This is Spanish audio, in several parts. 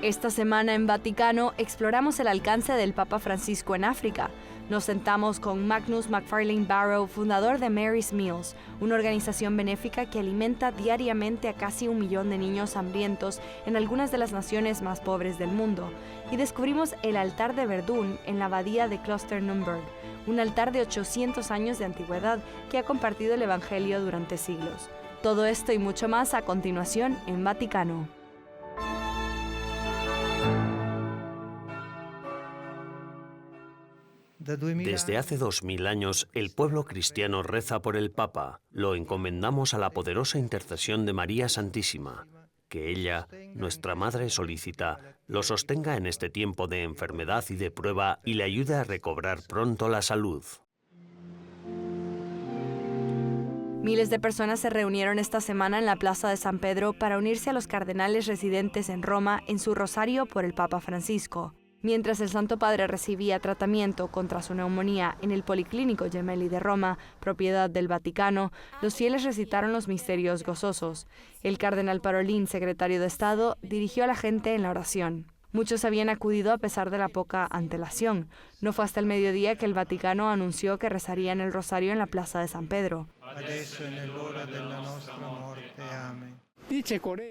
Esta semana en Vaticano exploramos el alcance del Papa Francisco en África. Nos sentamos con Magnus McFarlane Barrow, fundador de Mary's Meals, una organización benéfica que alimenta diariamente a casi 1 millón de niños hambrientos en algunas de las naciones más pobres del mundo. Y descubrimos el altar de Verdún en la abadía de Klosterneuburg, un altar de 800 años de antigüedad que ha compartido el Evangelio durante siglos. Todo esto y mucho más a continuación en Vaticano. Desde hace 2000 años, el pueblo cristiano reza por el Papa. Lo encomendamos a la poderosa intercesión de María Santísima. Que ella, nuestra Madre solícita, lo sostenga en este tiempo de enfermedad y de prueba y le ayude a recobrar pronto la salud. Miles de personas se reunieron esta semana en la Plaza de San Pedro para unirse a los cardenales residentes en Roma en su rosario por el Papa Francisco. Mientras el Santo Padre recibía tratamiento contra su neumonía en el Policlínico Gemelli de Roma, propiedad del Vaticano, los fieles recitaron los misterios gozosos. El cardenal Parolin, secretario de Estado, dirigió a la gente en la oración. Muchos habían acudido a pesar de la poca antelación. No fue hasta el mediodía que el Vaticano anunció que rezarían el rosario en la Plaza de San Pedro.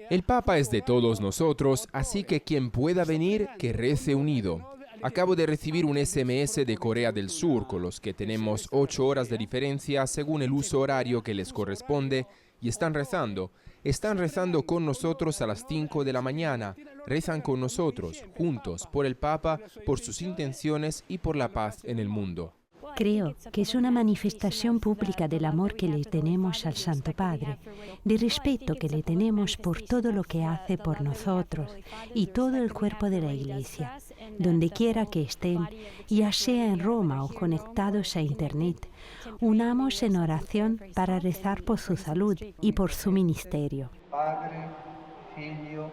El Papa es de todos nosotros, así que quien pueda venir, que rece unido. Acabo de recibir un SMS de Corea del Sur, con los que tenemos 8 horas de diferencia según el uso horario que les corresponde, y están rezando. Están rezando con nosotros a las 5 de la mañana. Rezan con nosotros, juntos, por el Papa, por sus intenciones y por la paz en el mundo. Creo que es una manifestación pública del amor que le tenemos al Santo Padre, del respeto que le tenemos por todo lo que hace por nosotros y todo el cuerpo de la Iglesia, donde quiera que estén, ya sea en Roma o conectados a Internet. Unamos en oración para rezar por su salud y por su ministerio. Padre, Figlio,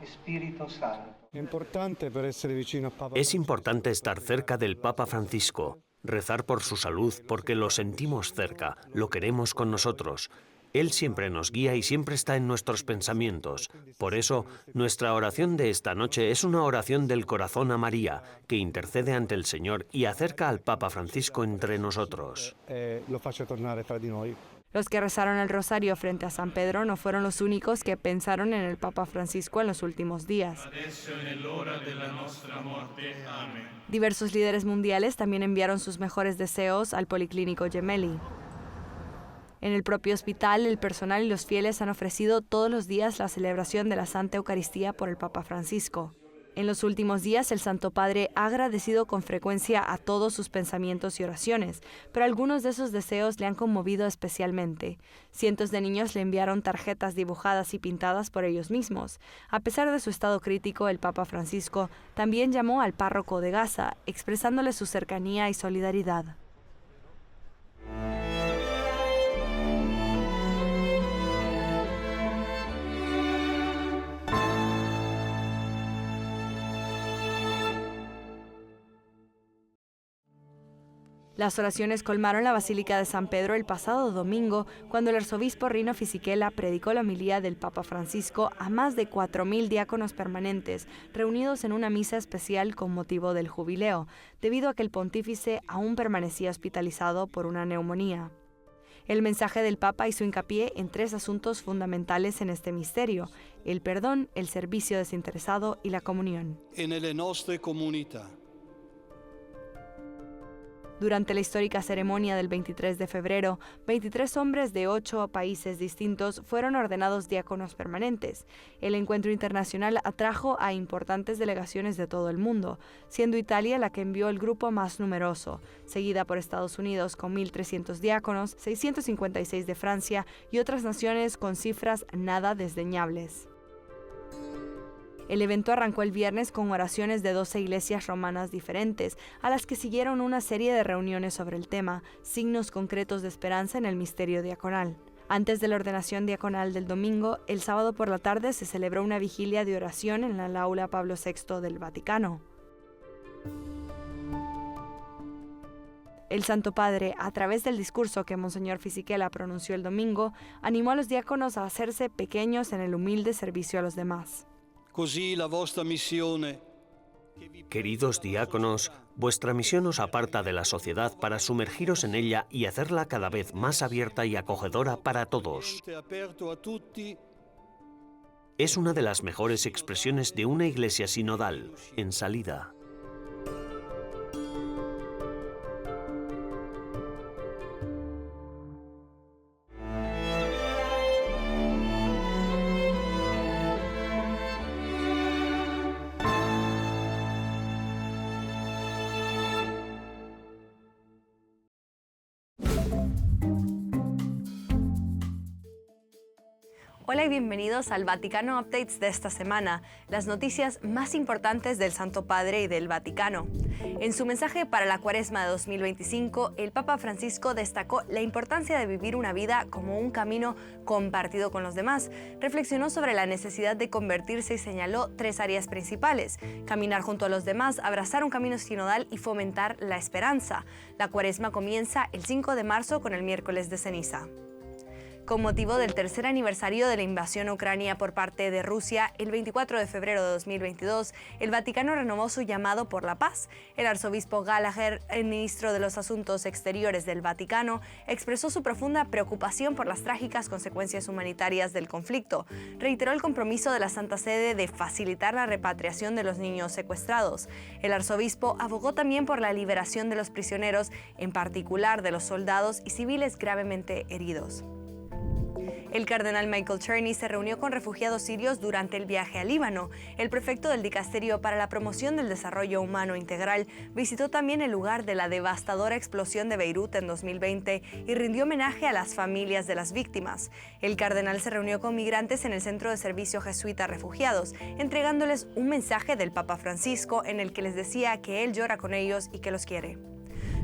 Espíritu Santo. Es importante estar cerca del Papa Francisco, rezar por su salud porque lo sentimos cerca, lo queremos con nosotros. Él siempre nos guía y siempre está en nuestros pensamientos. Por eso, nuestra oración de esta noche es una oración del corazón a María, que intercede ante el Señor y acerca al Papa Francisco entre nosotros. Los que rezaron el rosario frente a San Pedro no fueron los únicos que pensaron en el Papa Francisco en los últimos días. Diversos líderes mundiales también enviaron sus mejores deseos al Policlínico Gemelli. En el propio hospital, el personal y los fieles han ofrecido todos los días la celebración de la Santa Eucaristía por el Papa Francisco. En los últimos días, el Santo Padre ha agradecido con frecuencia a todos sus pensamientos y oraciones, pero algunos de esos deseos le han conmovido especialmente. Cientos de niños le enviaron tarjetas dibujadas y pintadas por ellos mismos. A pesar de su estado crítico, el Papa Francisco también llamó al párroco de Gaza, expresándole su cercanía y solidaridad. Las oraciones colmaron la Basílica de San Pedro el pasado domingo, cuando el arzobispo Rino Fisichella predicó la homilía del Papa Francisco a más de 4.000 diáconos permanentes, reunidos en una misa especial con motivo del jubileo, debido a que el pontífice aún permanecía hospitalizado por una neumonía. El mensaje del Papa hizo hincapié en 3 asuntos fundamentales en este misterio: el perdón, el servicio desinteresado y la comunión. Durante la histórica ceremonia del 23 de febrero, 23 hombres de 8 países distintos fueron ordenados diáconos permanentes. El encuentro internacional atrajo a importantes delegaciones de todo el mundo, siendo Italia la que envió el grupo más numeroso, seguida por Estados Unidos con 1.300 diáconos, 656 de Francia y otras naciones con cifras nada desdeñables. El evento arrancó el viernes con oraciones de 12 iglesias romanas diferentes, a las que siguieron una serie de reuniones sobre el tema, signos concretos de esperanza en el misterio diaconal. Antes de la ordenación diaconal del domingo, el sábado por la tarde se celebró una vigilia de oración en el aula Pablo VI del Vaticano. El Santo Padre, a través del discurso que Monseñor Fisichella pronunció el domingo, animó a los diáconos a hacerse pequeños en el humilde servicio a los demás. Così la vostra missione. Queridos diáconos, vuestra misión os aparta de la sociedad para sumergiros en ella y hacerla cada vez más abierta y acogedora para todos. Aperto a tutti. Es una de las mejores expresiones de una iglesia sinodal, en salida. Hola y bienvenidos al Vaticano Updates de esta semana, las noticias más importantes del Santo Padre y del Vaticano. En su mensaje para la Cuaresma de 2025, el Papa Francisco destacó la importancia de vivir una vida como un camino compartido con los demás. Reflexionó sobre la necesidad de convertirse y señaló 3 áreas principales: caminar junto a los demás, abrazar un camino sinodal y fomentar la esperanza. La Cuaresma comienza el 5 de marzo con el miércoles de ceniza. Con motivo del tercer aniversario de la invasión a Ucrania por parte de Rusia, el 24 de febrero de 2022, el Vaticano renovó su llamado por la paz. El arzobispo Gallagher, el ministro de los Asuntos Exteriores del Vaticano, expresó su profunda preocupación por las trágicas consecuencias humanitarias del conflicto. Reiteró el compromiso de la Santa Sede de facilitar la repatriación de los niños secuestrados. El arzobispo abogó también por la liberación de los prisioneros, en particular de los soldados y civiles gravemente heridos. El cardenal Michael Czerny se reunió con refugiados sirios durante el viaje a Líbano. El prefecto del Dicasterio para la Promoción del Desarrollo Humano Integral visitó también el lugar de la devastadora explosión de Beirut en 2020 y rindió homenaje a las familias de las víctimas. El cardenal se reunió con migrantes en el Centro de Servicio Jesuita a Refugiados, entregándoles un mensaje del Papa Francisco en el que les decía que él llora con ellos y que los quiere.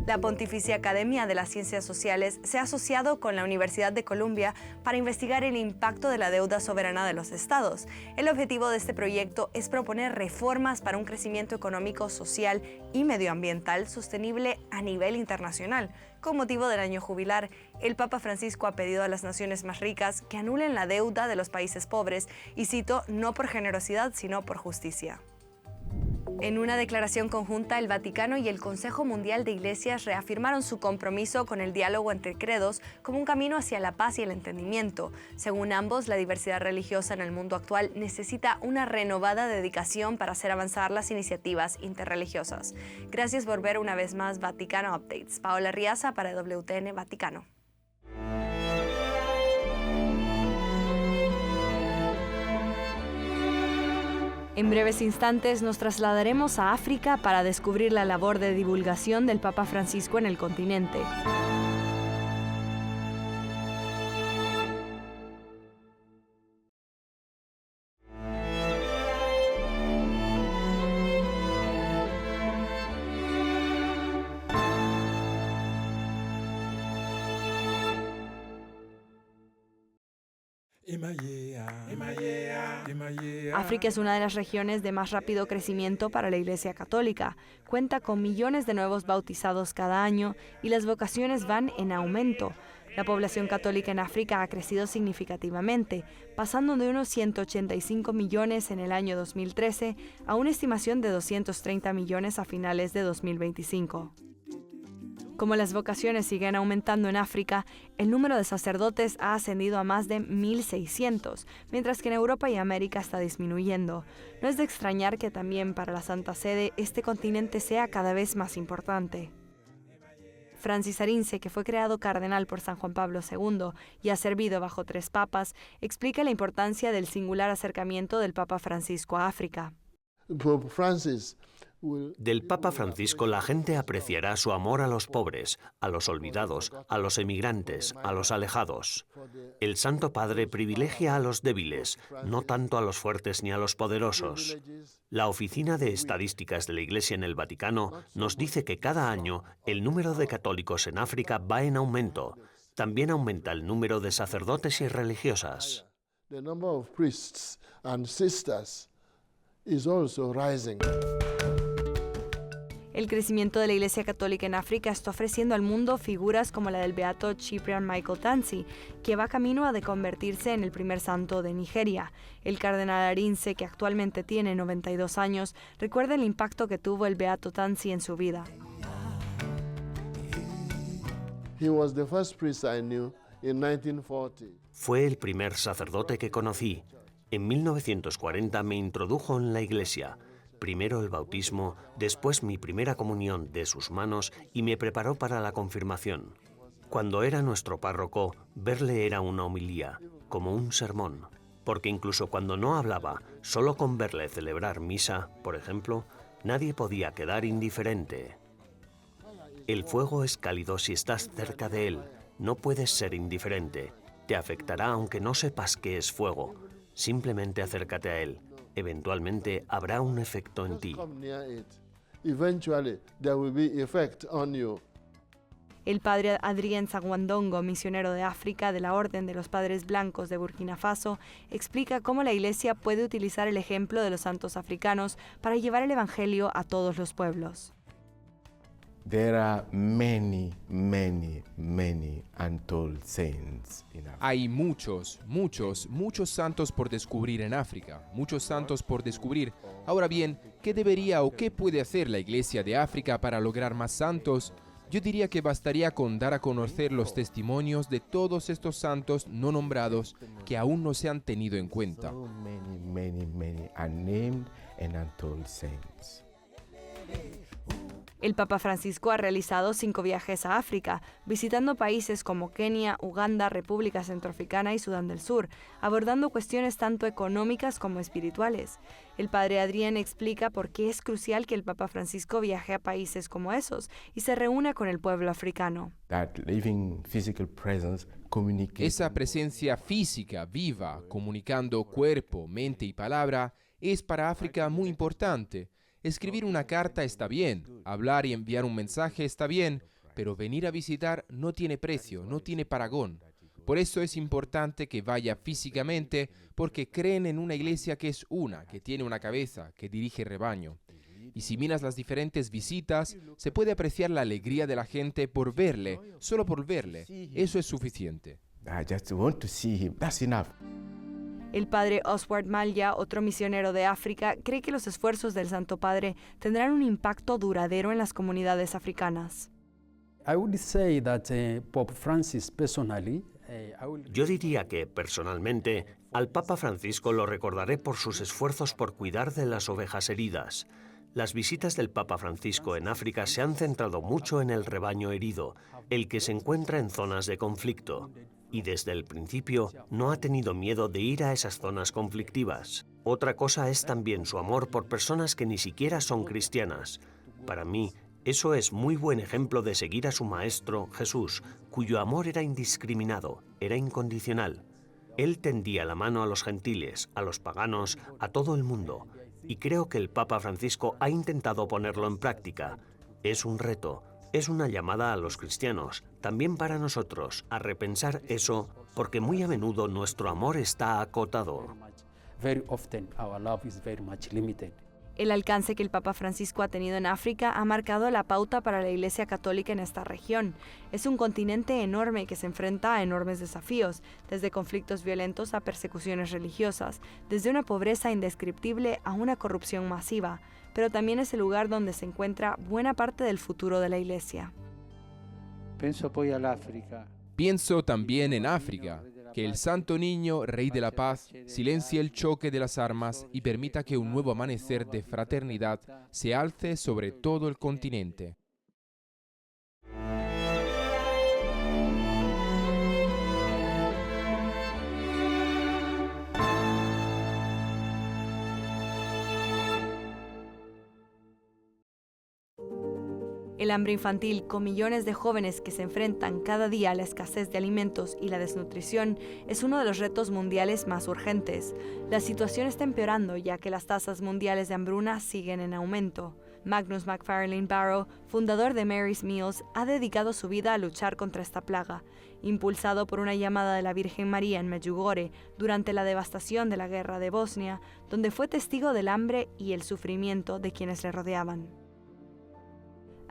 La Pontificia Academia de las Ciencias Sociales se ha asociado con la Universidad de Columbia para investigar el impacto de la deuda soberana de los estados. El objetivo de este proyecto es proponer reformas para un crecimiento económico, social y medioambiental sostenible a nivel internacional. Con motivo del año jubilar, el Papa Francisco ha pedido a las naciones más ricas que anulen la deuda de los países pobres y cito, no por generosidad, sino por justicia. En una declaración conjunta, el Vaticano y el Consejo Mundial de Iglesias reafirmaron su compromiso con el diálogo entre credos como un camino hacia la paz y el entendimiento. Según ambos, la diversidad religiosa en el mundo actual necesita una renovada dedicación para hacer avanzar las iniciativas interreligiosas. Gracias por ver una vez más Vaticano Updates. Paola Riaza para WTN Vaticano. En breves instantes nos trasladaremos a África para descubrir la labor de divulgación del Papa Francisco en el continente. África es una de las regiones de más rápido crecimiento para la Iglesia Católica. Cuenta con millones de nuevos bautizados cada año y las vocaciones van en aumento. La población católica en África ha crecido significativamente, pasando de unos 185 millones en el año 2013 a una estimación de 230 millones a finales de 2025. Como las vocaciones siguen aumentando en África, el número de sacerdotes ha ascendido a más de 1.600, mientras que en Europa y América está disminuyendo. No es de extrañar que también para la Santa Sede este continente sea cada vez más importante. Francis Arinze, que fue creado cardenal por San Juan Pablo II y ha servido bajo 3 papas, explica la importancia del singular acercamiento del Papa Francisco a África. Del Papa Francisco la gente apreciará su amor a los pobres, a los olvidados, a los emigrantes, a los alejados. El Santo Padre privilegia a los débiles, no tanto a los fuertes ni a los poderosos. La Oficina de Estadísticas de la Iglesia en el Vaticano nos dice que cada año el número de católicos en África va en aumento. También aumenta el número de sacerdotes y religiosas. El crecimiento de la Iglesia Católica en África está ofreciendo al mundo figuras como la del beato Cyprian Michael Tansey, que va camino a convertirse en el primer santo de Nigeria. El cardenal Arinze, que actualmente tiene 92 años, recuerda el impacto que tuvo el beato Tansey en su vida. Fue el primer sacerdote que conocí. En 1940 me introdujo en la iglesia. Primero el bautismo, después mi primera comunión de sus manos y me preparó para la confirmación. Cuando era nuestro párroco, verle era una homilía, como un sermón, porque incluso cuando no hablaba, solo con verle celebrar misa, por ejemplo, nadie podía quedar indiferente. El fuego es cálido si estás cerca de él, no puedes ser indiferente. Te afectará aunque no sepas qué es fuego. Simplemente acércate a él. Eventualmente habrá un efecto en ti. El padre Adrien Sagwandongo, misionero de África de la Orden de los Padres Blancos de Burkina Faso, explica cómo la Iglesia puede utilizar el ejemplo de los santos africanos para llevar el Evangelio a todos los pueblos. There are many untold saints in Africa. Hay muchos santos por descubrir en África, muchos santos por descubrir. Ahora bien, ¿qué debería o qué puede hacer la Iglesia de África para lograr más santos? Yo diría que bastaría con dar a conocer los testimonios de todos estos santos no nombrados que aún no se han tenido en cuenta. So many unnamed and untold saints. El Papa Francisco ha realizado 5 viajes a África, visitando países como Kenia, Uganda, República Centroafricana y Sudán del Sur, abordando cuestiones tanto económicas como espirituales. El padre Adrien explica por qué es crucial que el Papa Francisco viaje a países como esos y se reúna con el pueblo africano. Esa presencia física, viva, comunicando cuerpo, mente y palabra, es para África muy importante. Escribir una carta está bien, hablar y enviar un mensaje está bien, pero venir a visitar no tiene precio, no tiene parangón. Por eso es importante que vaya físicamente, porque creen en una iglesia que es una, que tiene una cabeza, que dirige rebaño. Y si miras las diferentes visitas, se puede apreciar la alegría de la gente por verle, solo por verle. Eso es suficiente. I just want to see him. That's enough. El padre Oswald Malya, otro misionero de África, cree que los esfuerzos del Santo Padre tendrán un impacto duradero en las comunidades africanas. Yo diría que, personalmente, al Papa Francisco lo recordaré por sus esfuerzos por cuidar de las ovejas heridas. Las visitas del Papa Francisco en África se han centrado mucho en el rebaño herido, el que se encuentra en zonas de conflicto. Y desde el principio no ha tenido miedo de ir a esas zonas conflictivas. Otra cosa es también su amor por personas que ni siquiera son cristianas. Para mí, eso es muy buen ejemplo de seguir a su maestro, Jesús, cuyo amor era indiscriminado, era incondicional. Él tendía la mano a los gentiles, a los paganos, a todo el mundo. Y creo que el Papa Francisco ha intentado ponerlo en práctica. Es un reto. Es una llamada a los cristianos, también para nosotros, a repensar eso, porque muy a menudo nuestro amor está acotado. El alcance que el Papa Francisco ha tenido en África ha marcado la pauta para la Iglesia Católica en esta región. Es un continente enorme que se enfrenta a enormes desafíos, desde conflictos violentos a persecuciones religiosas, desde una pobreza indescriptible a una corrupción masiva, pero también es el lugar donde se encuentra buena parte del futuro de la Iglesia. Pienso también en África, que el Santo Niño, Rey de la Paz, silencie el choque de las armas y permita que un nuevo amanecer de fraternidad se alce sobre todo el continente. El hambre infantil, con millones de jóvenes que se enfrentan cada día a la escasez de alimentos y la desnutrición, es uno de los retos mundiales más urgentes. La situación está empeorando ya que las tasas mundiales de hambruna siguen en aumento. Magnus McFarlane Barrow, fundador de Mary's Meals, ha dedicado su vida a luchar contra esta plaga. Impulsado por una llamada de la Virgen María en Medjugorje durante la devastación de la guerra de Bosnia, donde fue testigo del hambre y el sufrimiento de quienes le rodeaban.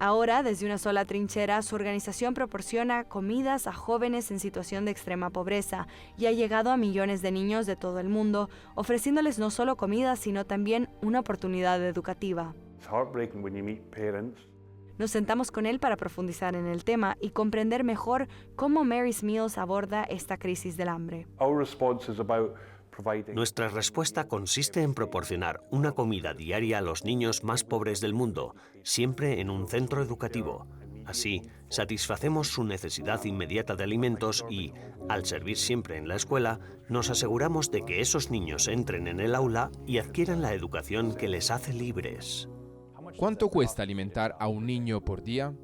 Ahora, desde una sola trinchera, su organización proporciona comidas a jóvenes en situación de extrema pobreza y ha llegado a millones de niños de todo el mundo, ofreciéndoles no solo comida, sino también una oportunidad educativa. Nos sentamos con él para profundizar en el tema y comprender mejor cómo Mary's Meals aborda esta crisis del hambre. Nuestra respuesta consiste en proporcionar una comida diaria a los niños más pobres del mundo, siempre en un centro educativo. Así, satisfacemos su necesidad inmediata de alimentos y, al servir siempre en la escuela, nos aseguramos de que esos niños entren en el aula y adquieran la educación que les hace libres. ¿Cuánto cuesta alimentar a un niño por día?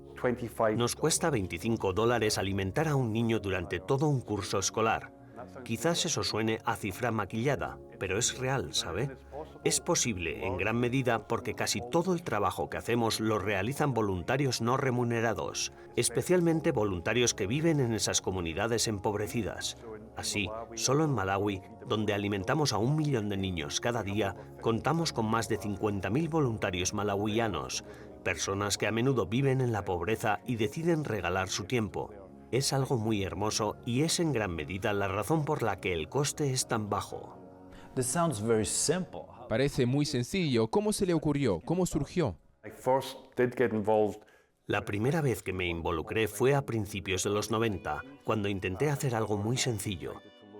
Nos cuesta $25 alimentar a un niño durante todo un curso escolar. Quizás eso suene a cifra maquillada, pero es real, ¿sabe? Es posible en gran medida porque casi todo el trabajo que hacemos lo realizan voluntarios no remunerados, especialmente voluntarios que viven en esas comunidades empobrecidas. Así, solo en Malawi, donde alimentamos a 1 millón de niños cada día, contamos con más de 50.000 voluntarios malawianos, personas que a menudo viven en la pobreza y deciden regalar su tiempo. Es algo muy hermoso y es en gran medida la razón por la que el coste es tan bajo. Parece muy sencillo. ¿Cómo se le ocurrió? ¿Cómo surgió? La primera vez que me involucré fue a principios de los 90, cuando intenté hacer algo muy sencillo.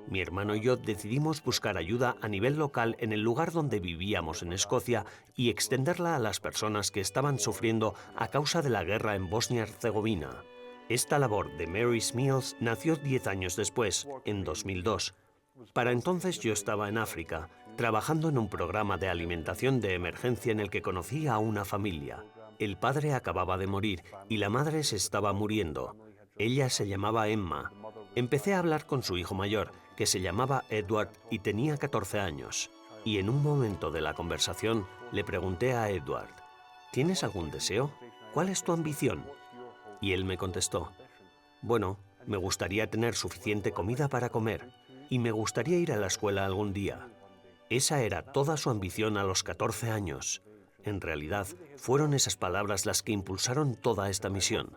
Mi hermano y yo decidimos buscar ayuda a nivel local en el lugar donde vivíamos en Escocia y extenderla a las personas que estaban sufriendo a causa de la guerra en Bosnia-Herzegovina. Esta labor de Mary's Meals nació 10 años después, en 2002. Para entonces yo estaba en África, trabajando en un programa de alimentación de emergencia en el que conocí a una familia. El padre acababa de morir y la madre se estaba muriendo. Ella se llamaba Emma. Empecé a hablar con su hijo mayor, que se llamaba Edward y tenía 14 años. Y en un momento de la conversación le pregunté a Edward, ¿tienes algún deseo? ¿Cuál es tu ambición? Y él me contestó, bueno, me gustaría tener suficiente comida para comer y me gustaría ir a la escuela algún día. Esa era toda su ambición a los 14 años. En realidad, fueron esas palabras las que impulsaron toda esta misión.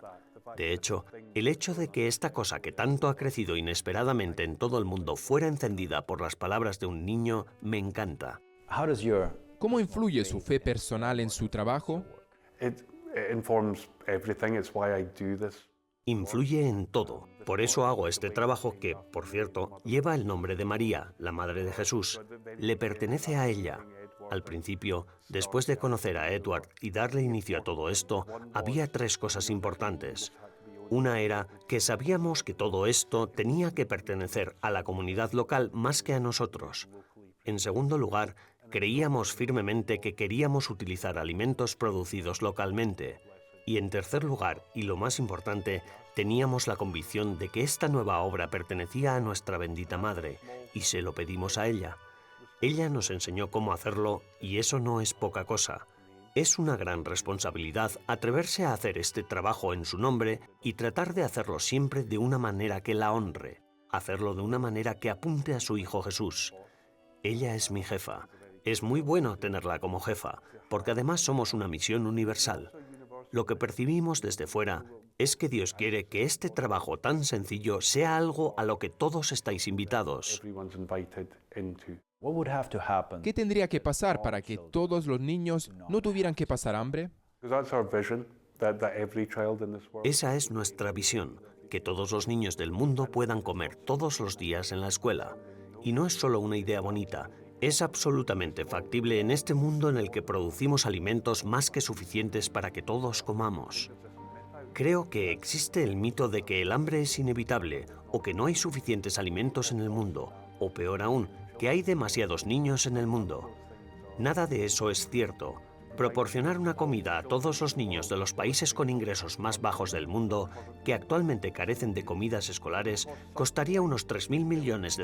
De hecho, el hecho de que esta cosa que tanto ha crecido inesperadamente en todo el mundo fuera encendida por las palabras de un niño me encanta. ¿Cómo influye su fe personal en su trabajo? Influye en todo. Por eso hago este trabajo que, por cierto, lleva el nombre de María, la Madre de Jesús. Le pertenece a ella. Al principio, después de conocer a Edward y darle inicio a todo esto, había 3 cosas importantes. Una era que sabíamos que todo esto tenía que pertenecer a la comunidad local más que a nosotros. En segundo lugar, creíamos firmemente que queríamos utilizar alimentos producidos localmente. Y en tercer lugar, y lo más importante, teníamos la convicción de que esta nueva obra pertenecía a nuestra bendita Madre, y se lo pedimos a ella. Ella nos enseñó cómo hacerlo, y eso no es poca cosa. Es una gran responsabilidad atreverse a hacer este trabajo en su nombre y tratar de hacerlo siempre de una manera que la honre, hacerlo de una manera que apunte a su Hijo Jesús. Ella es mi jefa. Es muy bueno tenerla como jefa, porque además somos una misión universal. Lo que percibimos desde fuera es que Dios quiere que este trabajo tan sencillo sea algo a lo que todos estáis invitados. ¿Qué tendría que pasar para que todos los niños no tuvieran que pasar hambre? Esa es nuestra visión, que todos los niños del mundo puedan comer todos los días en la escuela. Y no es solo una idea bonita, es absolutamente factible en este mundo en el que producimos alimentos más que suficientes para que todos comamos. Creo que existe el mito de que el hambre es inevitable o que no hay suficientes alimentos en el mundo, o peor aún, que hay demasiados niños en el mundo. Nada de eso es cierto. Proporcionar una comida a todos los niños de los países con ingresos más bajos del mundo, que actualmente carecen de comidas escolares, costaría unos $3.000 millones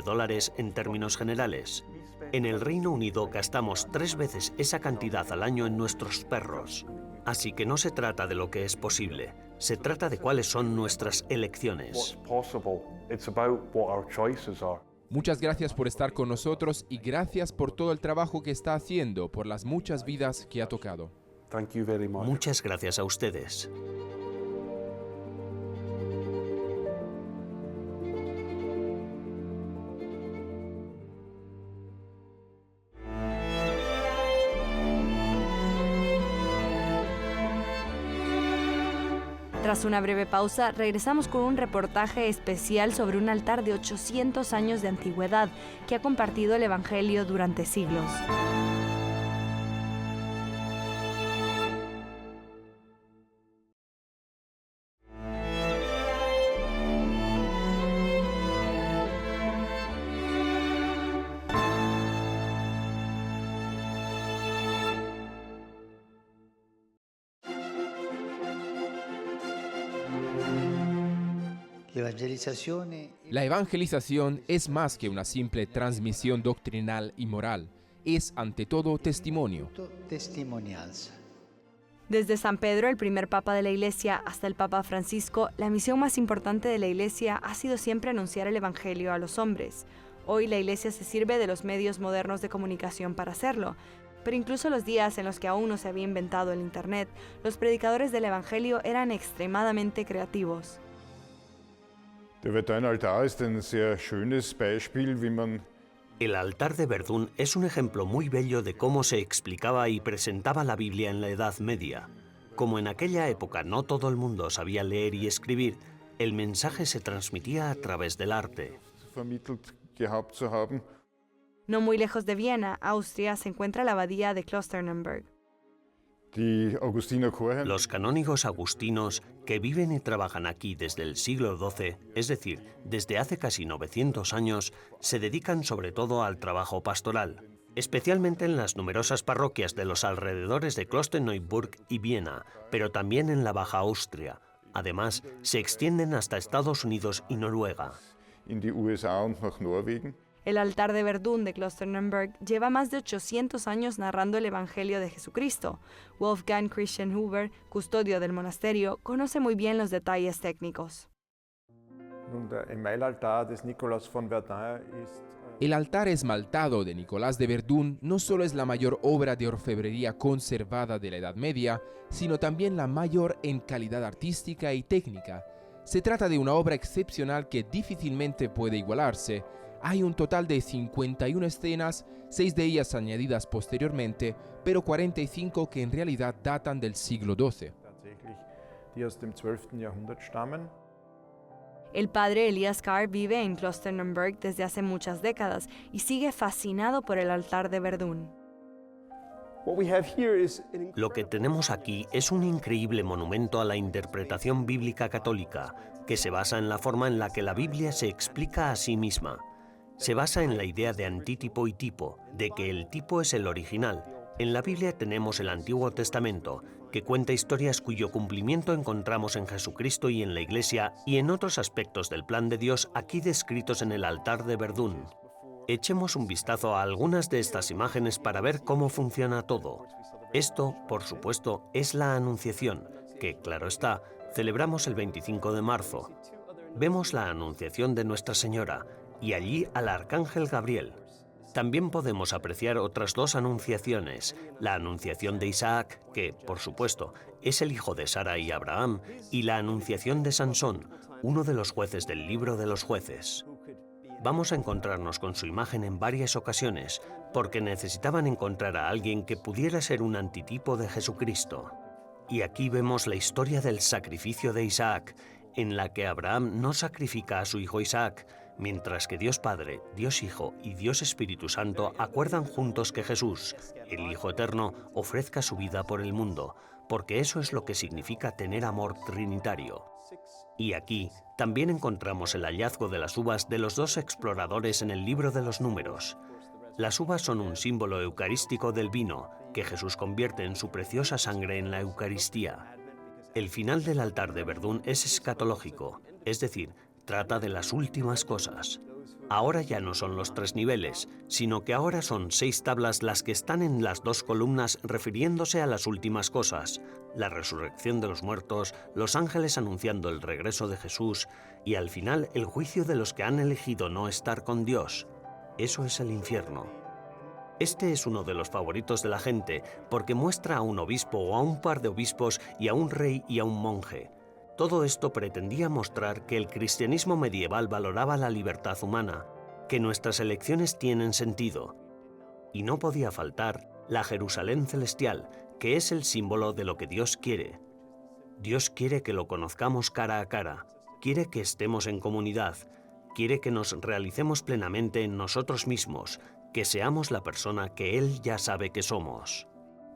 en términos generales. En el Reino Unido gastamos 3 veces esa cantidad al año en nuestros perros. Así que no se trata de lo que es posible, se trata de cuáles son nuestras elecciones. Muchas gracias por estar con nosotros y gracias por todo el trabajo que está haciendo, por las muchas vidas que ha tocado. Thank you very much. Muchas gracias a ustedes. Tras una breve pausa, regresamos con un reportaje especial sobre un altar de 800 años de antigüedad que ha compartido el Evangelio durante siglos. La evangelización es más que una simple transmisión doctrinal y moral, es ante todo testimonio. Desde San Pedro, el primer papa de la Iglesia, hasta el Papa Francisco, la misión más importante de la Iglesia ha sido siempre anunciar el Evangelio a los hombres. Hoy la Iglesia se sirve de los medios modernos de comunicación para hacerlo. Pero incluso los días en los que aún no se había inventado el Internet, los predicadores del Evangelio eran extremadamente creativos. El altar de Verdún es un ejemplo muy bello de cómo se explicaba y presentaba la Biblia en la Edad Media. Como en aquella época no todo el mundo sabía leer y escribir, el mensaje se transmitía a través del arte. No muy lejos de Viena, Austria, se encuentra la abadía de Klosterneuburg. Los canónigos agustinos, que viven y trabajan aquí desde el siglo XII, es decir, desde hace casi 900 años, se dedican sobre todo al trabajo pastoral, especialmente en las numerosas parroquias de los alrededores de Klosterneuburg y Viena, pero también en la Baja Austria. Además, se extienden hasta Estados Unidos y Noruega. El altar de Verdún de Klosterneuburg lleva más de 800 años narrando el Evangelio de Jesucristo. Wolfgang Christian Huber, custodio del monasterio, conoce muy bien los detalles técnicos. El altar esmaltado de Nicolás de Verdún no solo es la mayor obra de orfebrería conservada de la Edad Media, sino también la mayor en calidad artística y técnica. Se trata de una obra excepcional que difícilmente puede igualarse. Hay un total de 51 escenas, 6 de ellas añadidas posteriormente, pero 45 que en realidad datan del siglo XII. El padre Elias Carr vive en Klosterneuburg desde hace muchas décadas y sigue fascinado por el altar de Verdún. Lo que tenemos aquí es un increíble monumento a la interpretación bíblica católica, que se basa en la forma en la que la Biblia se explica a sí misma. Se basa en la idea de antítipo y tipo, de que el tipo es el original. En la Biblia tenemos el Antiguo Testamento, que cuenta historias cuyo cumplimiento encontramos en Jesucristo y en la Iglesia y en otros aspectos del plan de Dios aquí descritos en el altar de Verdún. Echemos un vistazo a algunas de estas imágenes para ver cómo funciona todo. Esto, por supuesto, es la Anunciación, que, claro está, celebramos el 25 de marzo. Vemos la Anunciación de Nuestra Señora, y allí al Arcángel Gabriel. También podemos apreciar otras dos anunciaciones, la anunciación de Isaac, que, por supuesto, es el hijo de Sara y Abraham, y la anunciación de Sansón, uno de los jueces del libro de los jueces. Vamos a encontrarnos con su imagen en varias ocasiones, porque necesitaban encontrar a alguien que pudiera ser un antitipo de Jesucristo. Y aquí vemos la historia del sacrificio de Isaac, en la que Abraham no sacrifica a su hijo Isaac, mientras que Dios Padre, Dios Hijo y Dios Espíritu Santo acuerdan juntos que Jesús, el Hijo Eterno, ofrezca su vida por el mundo, porque eso es lo que significa tener amor trinitario. Y aquí también encontramos el hallazgo de las uvas de los dos exploradores en el libro de los Números. Las uvas son un símbolo eucarístico del vino, que Jesús convierte en su preciosa sangre en la Eucaristía. El final del altar de Verdún es escatológico, es decir, trata de las últimas cosas. Ahora ya no son los 3 niveles, sino que ahora son 6 tablas las que están en las 2 columnas refiriéndose a las últimas cosas, la resurrección de los muertos, los ángeles anunciando el regreso de Jesús y al final el juicio de los que han elegido no estar con Dios. Eso es el infierno. Este es uno de los favoritos de la gente porque muestra a un obispo o a un par de obispos y a un rey y a un monje. Todo esto pretendía mostrar que el cristianismo medieval valoraba la libertad humana, que nuestras elecciones tienen sentido. Y no podía faltar la Jerusalén celestial, que es el símbolo de lo que Dios quiere. Dios quiere que lo conozcamos cara a cara, quiere que estemos en comunidad, quiere que nos realicemos plenamente en nosotros mismos, que seamos la persona que Él ya sabe que somos.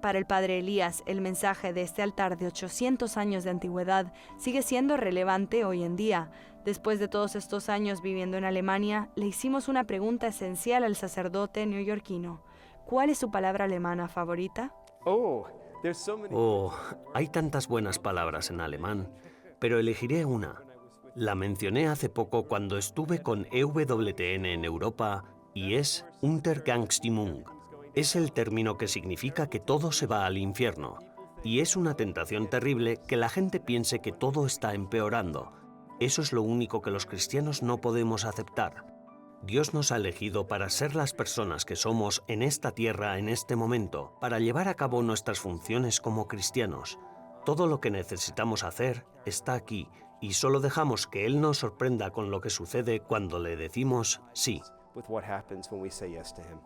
Para el padre Elías, el mensaje de este altar de 800 años de antigüedad sigue siendo relevante hoy en día. Después de todos estos años viviendo en Alemania, le hicimos una pregunta esencial al sacerdote neoyorquino. ¿Cuál es su palabra alemana favorita? Hay tantas buenas palabras en alemán, pero elegiré una. La mencioné hace poco cuando estuve con EWTN en Europa y es Untergangsstimmung. Es el término que significa que todo se va al infierno. Y es una tentación terrible que la gente piense que todo está empeorando. Eso es lo único que los cristianos no podemos aceptar. Dios nos ha elegido para ser las personas que somos en esta tierra en este momento, para llevar a cabo nuestras funciones como cristianos. Todo lo que necesitamos hacer está aquí y solo dejamos que Él nos sorprenda con lo que sucede cuando le decimos sí. With what happens when we say yes to him.